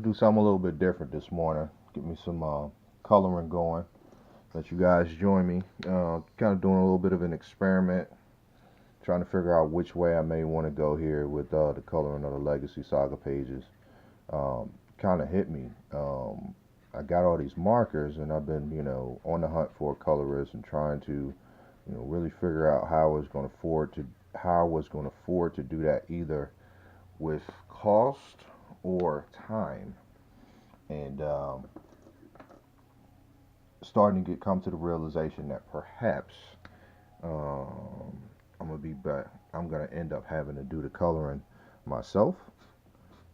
do something a little bit different this morning. Get me some coloring going. Let you guys join me. Kind of doing a little bit of an experiment, trying to figure out which way I may want to go here with the coloring of the Legacy Saga pages. Kind of hit me. I got all these markers, and I've been, on the hunt for a colorist and trying to, really figure out how I was going to afford to do that either with cost or time, and starting to come to the realization that perhaps I'm gonna be back. I'm gonna end up having to do the coloring myself,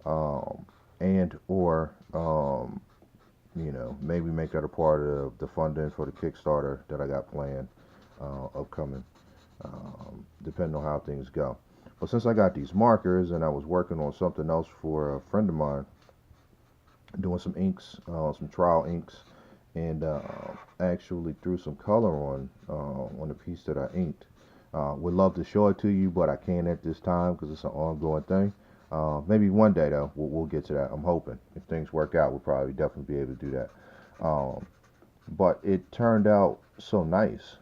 um, and or maybe make that a part of the funding for the Kickstarter that I got planned upcoming, depending on how things go. But since I got these markers and I was working on something else for a friend of mine, doing some inks, some trial inks, and actually threw some color on the piece that I inked. Would love to show it to you, but I can't at this time because it's an ongoing thing. Maybe one day though, we'll get to that. I'm hoping if things work out, we'll probably definitely be able to do that. Um, but it turned out so nice.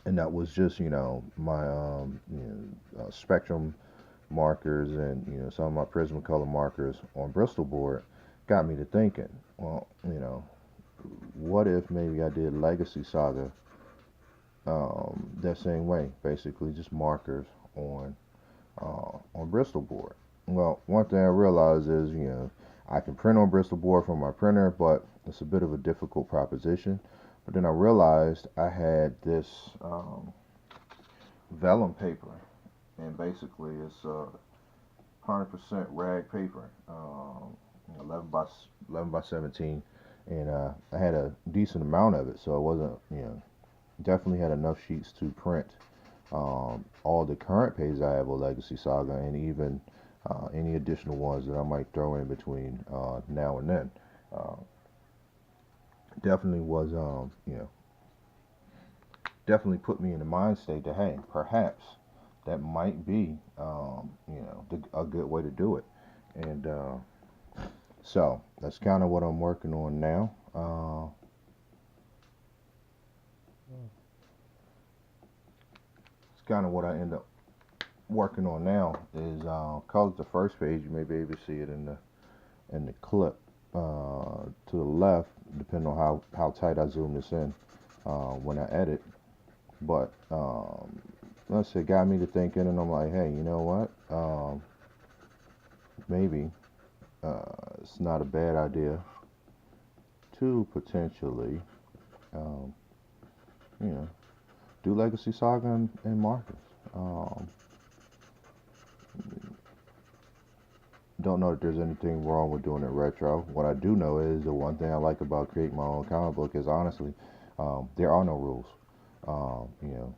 And that was just my spectrum markers and some of my Prismacolor markers on Bristol board got me to thinking. Well, what if maybe I did Legacy Saga that same way, basically just markers on Bristol board. Well, one thing I realized is I can print on Bristol board from my printer, but it's a bit of a difficult proposition. But then I realized I had this vellum paper, and basically it's 100% rag paper, 11 by 17, and I had a decent amount of it, so it wasn't, definitely had enough sheets to print all the current pages I have with Legacy Saga, and even any additional ones that I might throw in between now and then. Uh, Definitely was, definitely put me in the mind state that hey, perhaps that might be, a good way to do it. And so that's kind of what I'm working on now. It's kind of what I end up working on now is cause the first page. You may be able to see it in the clip to the left, depending on how tight I zoom this in when I edit. But let's say, got me to thinking, and I'm like, hey, you know what? Maybe it's not a bad idea to potentially, um, you know, do Legacy Saga and Marcus. Um, don't know that there's anything wrong with doing it retro. What I do know is the one thing I like about creating my own comic book is honestly, there are no rules. You know,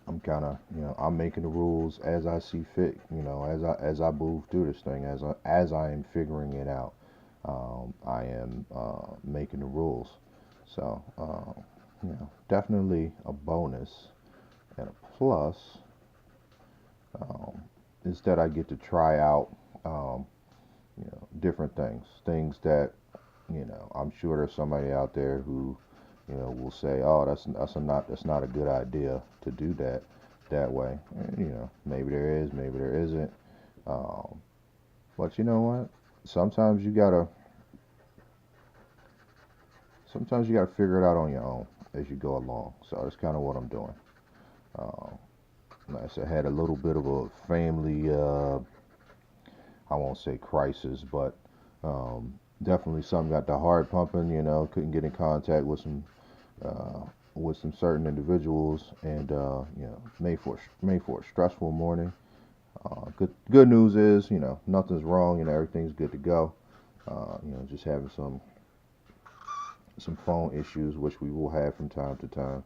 I'm kind of, I'm making the rules as I see fit. As I move through this thing, as I am figuring it out, I am making the rules. So, definitely a bonus and a plus um, is that I get to try out, different things that I'm sure there's somebody out there who will say, oh, that's not a good idea to do that way. And, maybe there is, maybe there isn't. Um, but you know what? Sometimes you gotta sometimes you gotta figure it out on your own as you go along. So that's kind of what I'm doing. Um, like I said, I had a little bit of a family, I won't say crisis, but definitely something got the heart pumping. Couldn't get in contact uh, with some certain individuals, and made for a stressful morning. Good news is, nothing's wrong, everything's good to go. Just having some phone issues, which we will have from time to time.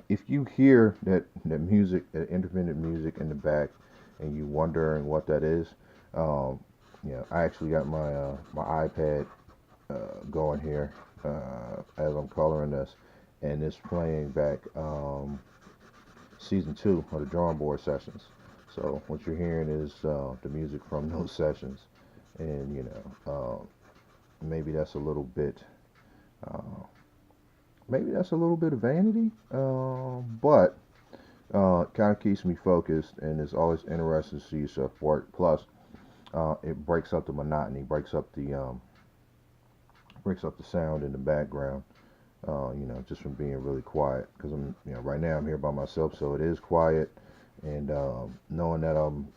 If you hear that music, that intermittent music in the back, and you wondering what that is, um, I actually got my iPad going here as I'm coloring this, and it's playing back season 2 of the drawing board sessions. So what you're hearing is the music from those sessions, and maybe that's a little bit, uh, maybe that's a little bit of vanity, but kind of keeps me focused, and it's always interesting to see yourself work. Plus, it breaks up the sound in the background. Just from being really quiet, because right now I'm here by myself, so it is quiet, and knowing that I'm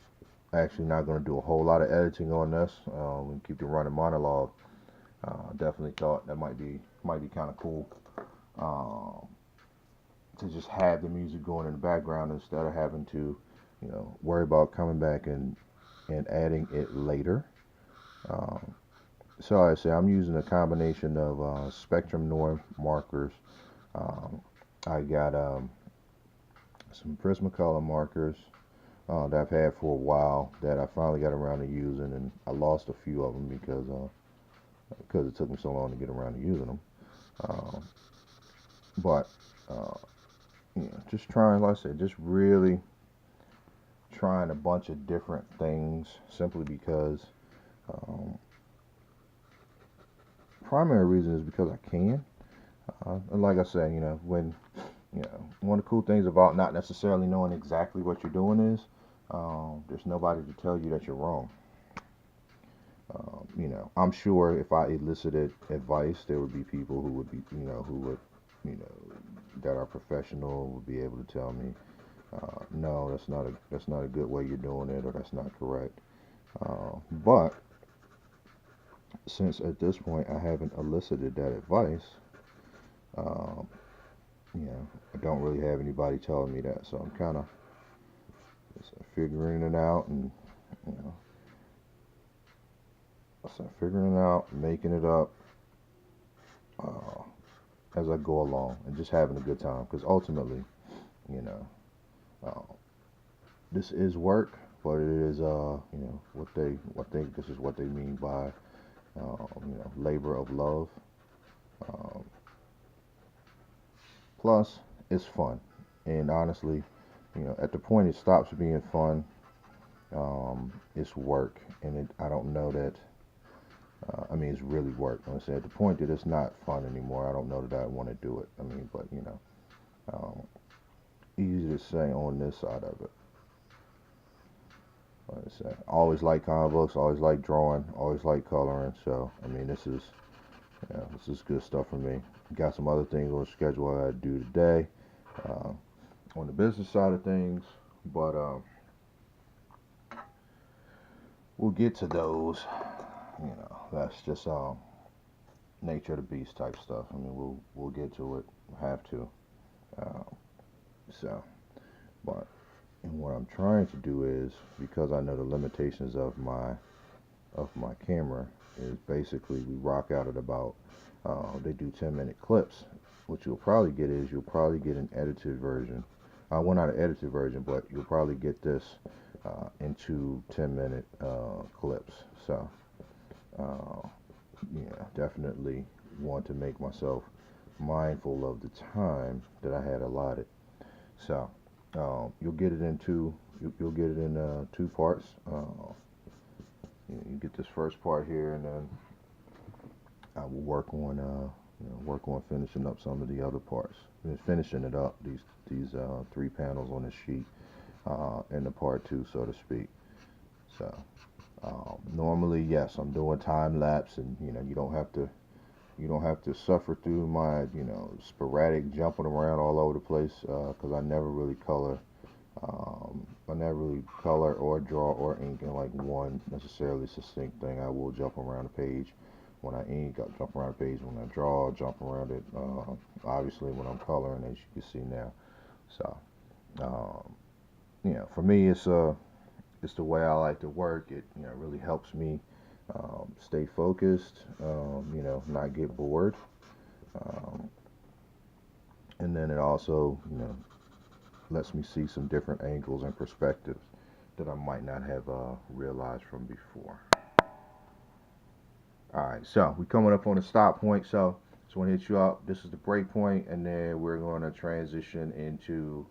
actually not going to do a whole lot of editing on this, and keep the running monologue. Definitely thought that might be kind of cool, um, to just have the music going in the background instead of having to, worry about coming back and adding it later. Um, so I say I'm using a combination of Spectrum Noir markers. Um, I got some Prismacolor markers that I've had for a while that I finally got around to using, and I lost a few of them because it took me so long to get around to using them. Um, but uh, just trying, like I said, just really trying a bunch of different things simply because um, primary reason is because I can. And like I said, one of the cool things about not necessarily knowing exactly what you're doing is there's nobody to tell you that you're wrong. I'm sure if I elicited advice, there would be people who would be, you know, that are professional would be able to tell me, no, that's not a good way you're doing it, or that's not correct. But since at this point I haven't elicited that advice, um, I don't really have anybody telling me that, so I'm kind of figuring it out, and you know, so figuring it out, making it up uh, as I go along, and just having a good time. Because ultimately, you know, uh, this is work, but it is, what they this is what they mean by, labor of love. Um, Plus, it's fun, and honestly, at the point it stops being fun, it's work, and I don't know that. I mean, it's really work. I'm say at the point that it's not fun anymore, I don't know that I want to do it. I mean, but um, easy to say on this side of it. Like I said, always like comic books, always like drawing, always like coloring. So I mean, this is good stuff for me. Got some other things on the schedule I gotta do today, uh, on the business side of things, but we'll get to those. That's just nature of the beast type stuff. I mean, we'll get to it. Have to. Uh, so, but and what I'm trying to do is, because I know the limitations of my camera, is basically we rock out at about they do 10-minute clips. What you'll probably get is you'll probably get an edited version. Well, not an edited version, but you'll probably get this into 10-minute clips. So, uh, yeah, definitely want to make myself mindful of the time that I had allotted. So, you'll get it in you'll get it in two parts. You get this first part here, and then I will work on finishing up some of the other parts. And finishing it up, these three panels on the sheet, in the part two, so to speak. So, normally, yes, I'm doing time lapse, and you don't have to suffer through my sporadic jumping around all over the place, because I never really color or draw or ink in like one necessarily succinct thing. I will jump around the page when I ink. I'll jump around the page when I draw. I'll jump around it. Obviously, when I'm coloring, as you can see now. So, um, for me, it's the way I like to work. It really helps me stay focused. Not get bored. Um, and then it also lets me see some different angles and perspectives that I might not have realized from before. All right, so we're coming up on the stop point. So just want to hit you up. This is the break point, and then we're going to transition into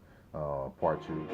part 2.